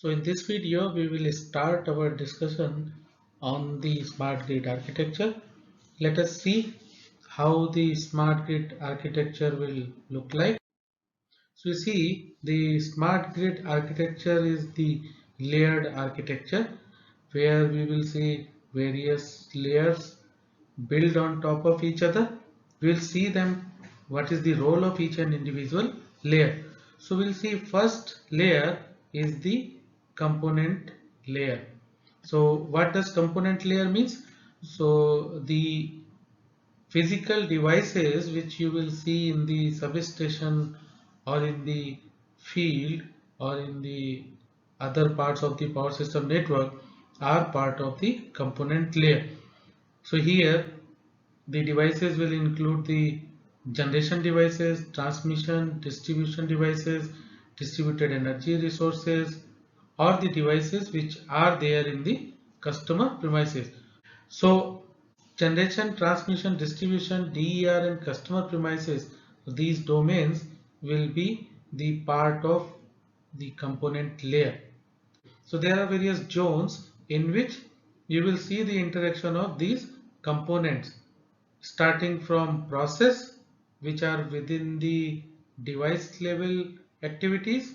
So in this video, we will start our discussion on the smart grid architecture. Let us see how the smart grid architecture will look like. So you see, the smart grid architecture is the layered architecture where we will see various layers build on top of each other. We'll see them what is the role of each and individual layer. So we'll see first layer is the component layer. So what does component layer means? So the physical devices which you will see in the substation or in the field or in the other parts of the power system network are part of the component layer. So here the devices will include the generation devices, transmission, distribution devices, distributed energy resources, or the devices which are there in the customer premises. So generation, transmission, distribution, DER and customer premises, these domains will be the part of the component layer. So there are various zones in which you will see the interaction of these components starting from process which are within the device level activities,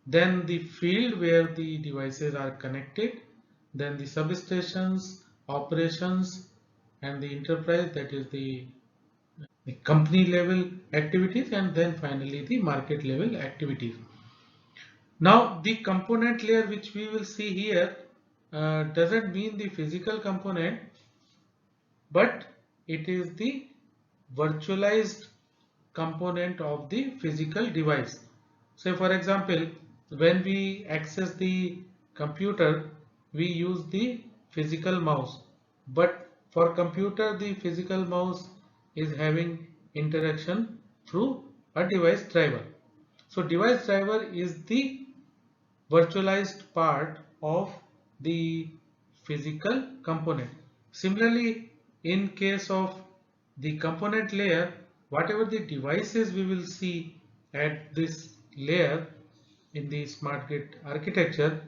then the field where the devices are connected, then the substations, operations, and the enterprise, that is the company level activities, and then finally the market level activities. Now the component layer which we will see here doesn't mean the physical component, but it is the virtualized component of the physical device. Say for example, when we access the computer, we use the physical mouse, but for computer the physical mouse is having interaction through a device driver. So device driver is the virtualized part of the physical component. Similarly, in case of the component layer, whatever the devices we will see at this layer in the smart grid architecture,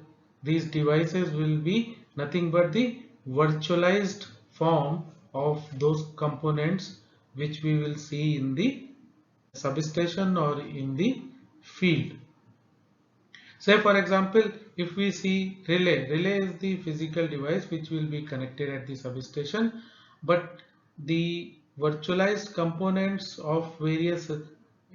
these devices will be nothing but the virtualized form of those components which we will see in the substation or in the field. Say for example, if we see relay is the physical device which will be connected at the substation, but the virtualized components of various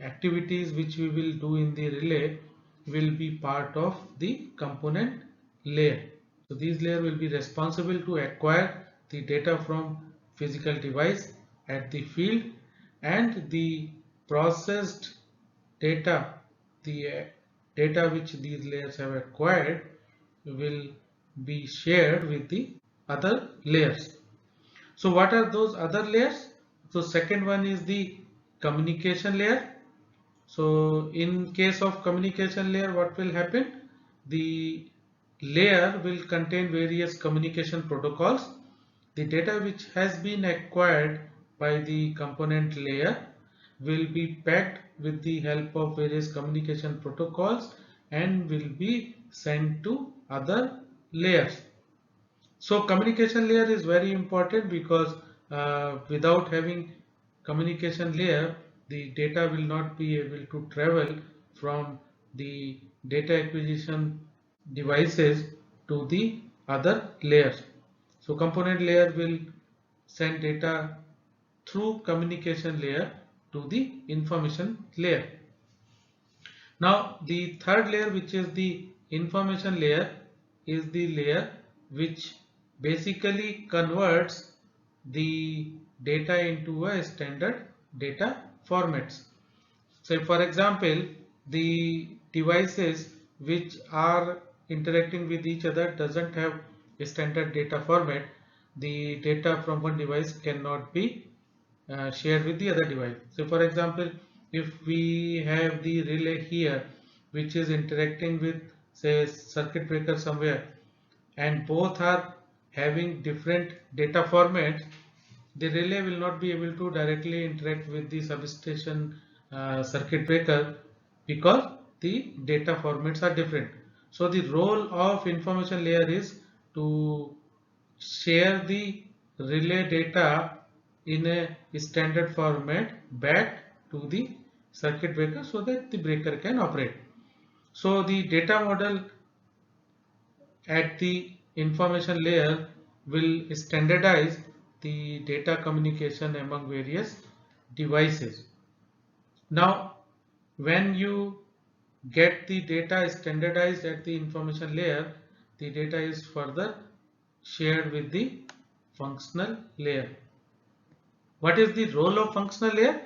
activities which we will do in the relay will be part of the component layer. So these layer will be responsible to acquire the data from physical device at the field, and the processed data, the data which these layers have acquired will be shared with the other layers. So what are those other layers? So second one is the communication layer. So in case of communication layer, what will happen? The layer will contain various communication protocols. The data which has been acquired by the component layer will be packed with the help of various communication protocols and will be sent to other layers. So communication layer is very important because without having communication layer, the data will not be able to travel from the data acquisition devices to the other layers. So component layer will send data through communication layer to the information layer. Now the third layer, which is the information layer, is the layer which basically converts the data into a standard data formats. So for example, the devices which are interacting with each other doesn't have a standard data format. The data from one device cannot be shared with the other device. So for example, if we have the relay here which is interacting with say circuit breaker somewhere, and both are having different data formats, the relay will not be able to directly interact with the substation circuit breaker because the data formats are different. So the role of information layer is to share the relay data in a standard format back to the circuit breaker so that the breaker can operate. So the data model at the information layer will standardize the data communication among various devices. Now, when you get the data standardized at the information layer, the data is further shared with the functional layer. What is the role of functional layer?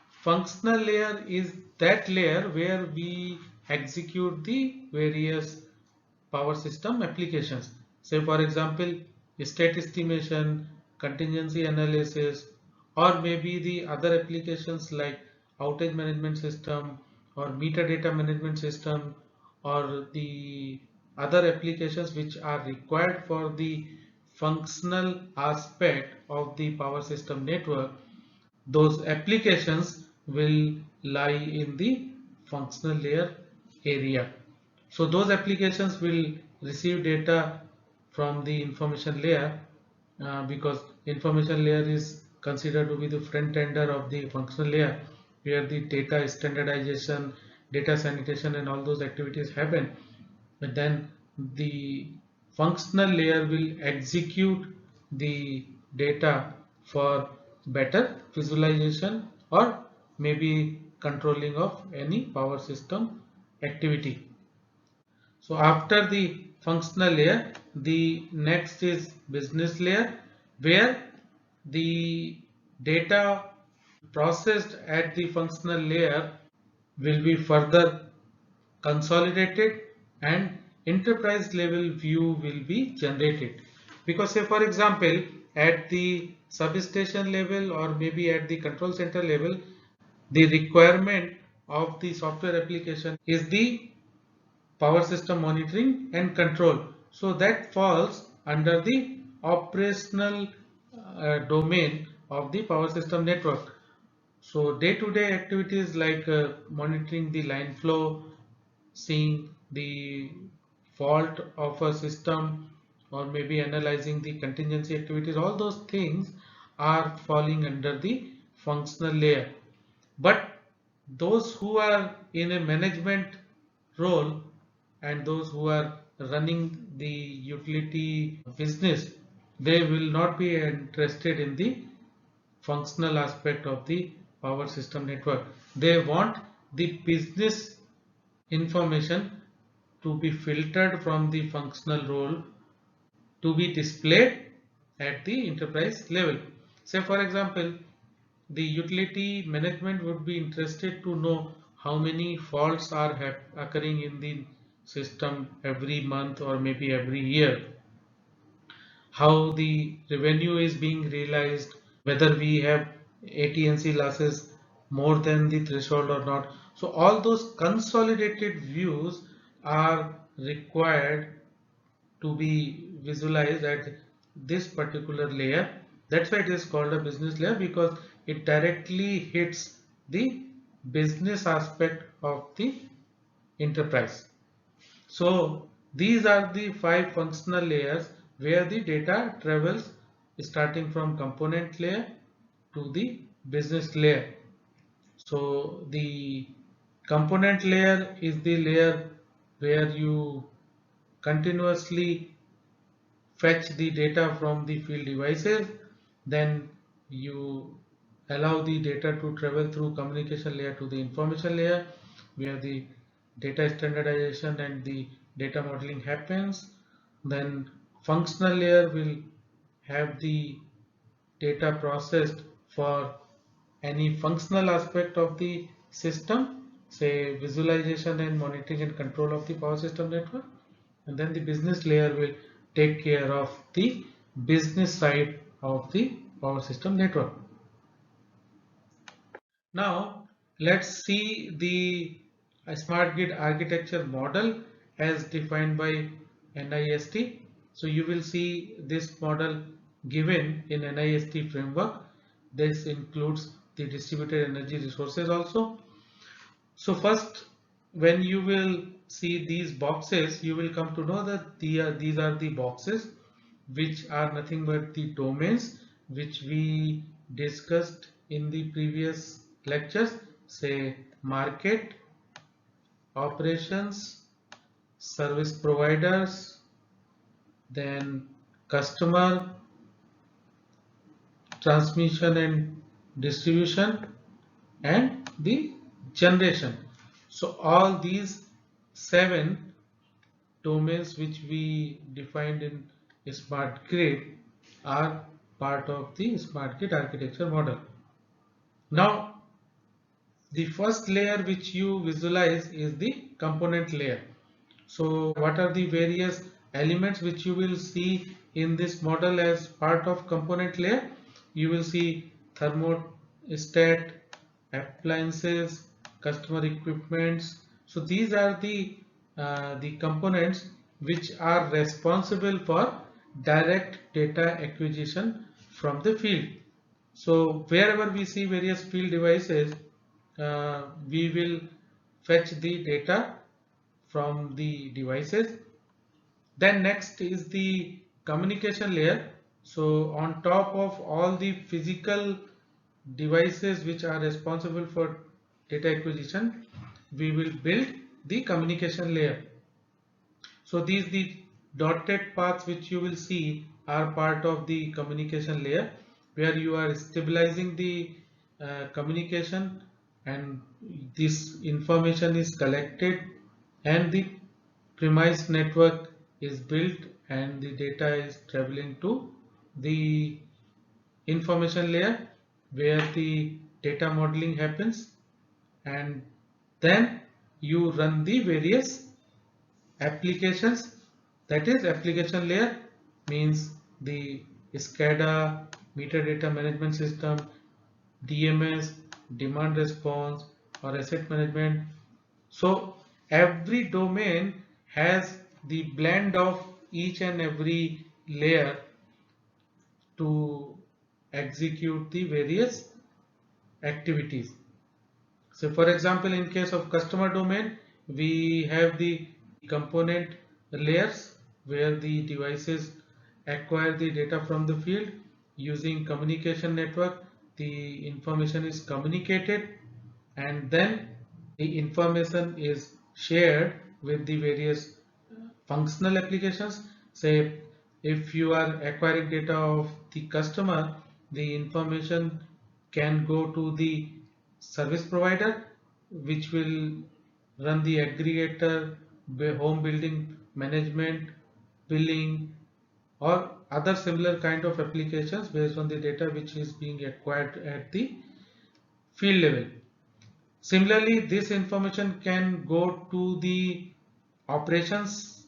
Functional layer is that layer where we execute the various power system applications. Say for example, state estimation, contingency analysis, or maybe the other applications like outage management system or metadata management system, or the other applications which are required for the functional aspect of the power system network. Those applications will lie in the functional layer area. So those applications will receive data from the information layer, because information layer is considered to be the front ender of the functional layer, where the data standardization, data sanitation and all those activities happen. But then the functional layer will execute the data for better visualization or maybe controlling of any power system activity. So after the functional layer, the next is business layer, where the data processed at the functional layer will be further consolidated and enterprise level view will be generated. Because say for example, at the substation level or maybe at the control center level, the requirement of the software application is the power system monitoring and control. So that falls under the operational domain of the power system network. So day-to-day activities like monitoring the line flow, seeing the fault of a system, or maybe analyzing the contingency activities, all those things are falling under the functional layer. But those who are in a management role and those who are running the utility business, they will not be interested in the functional aspect of the power system network. They want the business information to be filtered from the functional role to be displayed at the enterprise level. Say for example, the utility management would be interested to know how many faults are occurring in the system every month or maybe every year, how the revenue is being realized, whether we have AT&C losses more than the threshold or not. So all those consolidated views are required to be visualized at this particular layer. That's why it is called a business layer, because it directly hits the business aspect of the enterprise. So these are the 5 functional layers where the data travels starting from component layer to the business layer. So the component layer is the layer where you continuously fetch the data from the field devices, then you allow the data to travel through communication layer to the information layer, where the data standardization and the data modeling happens. Then functional layer will have the data processed for any functional aspect of the system, say visualization and monitoring and control of the power system network. And then the business layer will take care of the business side of the power system network. Now let's see the smart grid architecture model as defined by NIST. So you will see this model given in NIST framework. This includes the distributed energy resources also. So first, when you will see these boxes, you will come to know that these are the boxes which are nothing but the domains which we discussed in the previous lectures, say market, operations, service providers, then customer, transmission and distribution, and the generation. So all these 7 domains which we defined in smart grid are part of the smart grid architecture model. Now the first layer which you visualize is the component layer. So what are the various elements which you will see in this model as part of component layer? You will see thermostat, appliances, customer equipments. So these are the components which are responsible for direct data acquisition from the field. So wherever we see various field devices, we will fetch the data from the devices. Then next is the communication layer. So on top of all the physical devices which are responsible for data acquisition, we will build the communication layer. So these the dotted paths which you will see are part of the communication layer, where you are stabilizing the communication, and this information is collected and the premise network is built and the data is traveling to the information layer where the data modeling happens, and then you run the various applications. That is, application layer means the SCADA, meter data management system, DMS, demand response, or asset management. So every domain has the blend of each and every layer to execute the various activities. So for example, in case of customer domain, we have the component layers where the devices acquire the data from the field. Using communication network, the information is communicated, and then the information is shared with the various functional applications. Say if you are acquiring data of the customer, the information can go to the service provider, which will run the aggregator, home building management, billing, or other similar kind of applications based on the data which is being acquired at the field level. Similarly, this information can go to the operations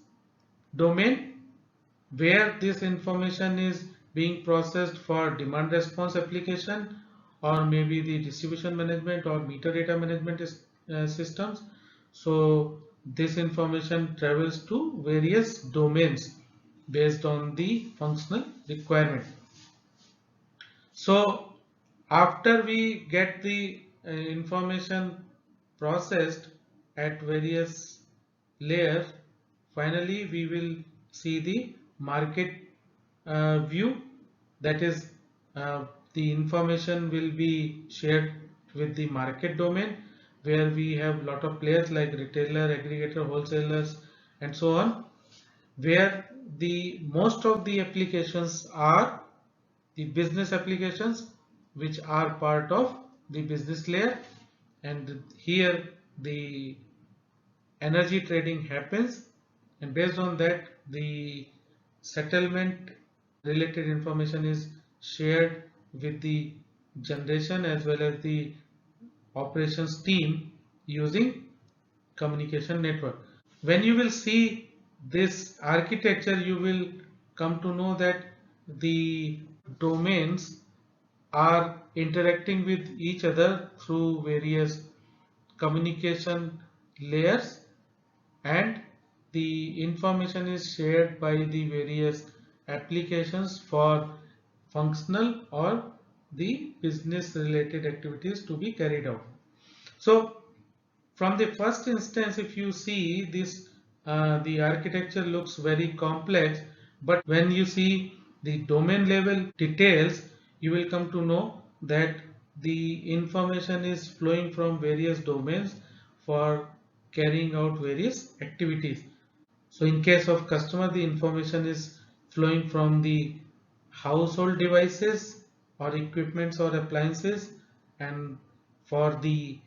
domain, where this information is being processed for demand response application, or maybe the distribution management or meter data management systems. So this information travels to various domains based on the functional requirement. So after we get the information processed at various layers, finally we will see the market view. That is, the information will be shared with the market domain, where we have lot of players like retailer, aggregator, wholesalers, and so on, where the most of the applications are the business applications which are part of the business layer, and here the energy trading happens, and based on that the settlement related information is shared with the generation as well as the operations team using communication network. When you will see this architecture, you will come to know that the domains are interacting with each other through various communication layers, and the information is shared by the various applications for functional or the business related activities to be carried out. So From the first instance, if you see this, the architecture looks very complex, but when you see the domain level details, you will come to know that the information is flowing from various domains for carrying out various activities. So in case of customer, the information is flowing from the household devices or equipments or appliances, and for the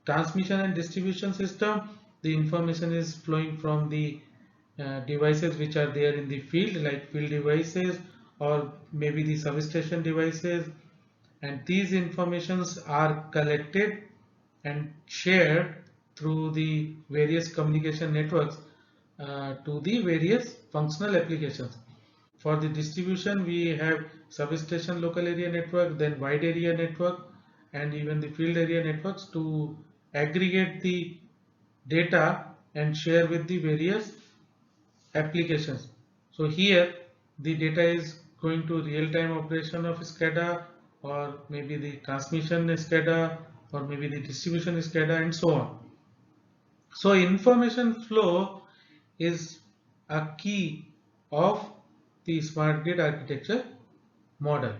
transmission and distribution system, the information is flowing from the devices which are there in the field, like field devices or maybe the substation devices, and these informations are collected and shared through the various communication networks to the various functional applications. For the distribution, we have substation local area network, then wide area network, and even the field area networks to aggregate the data and share with the various applications. So here the data is going to real-time operation of SCADA, or maybe the transmission SCADA, or maybe the distribution SCADA, and so on. So information flow is a key of the smart grid architecture model.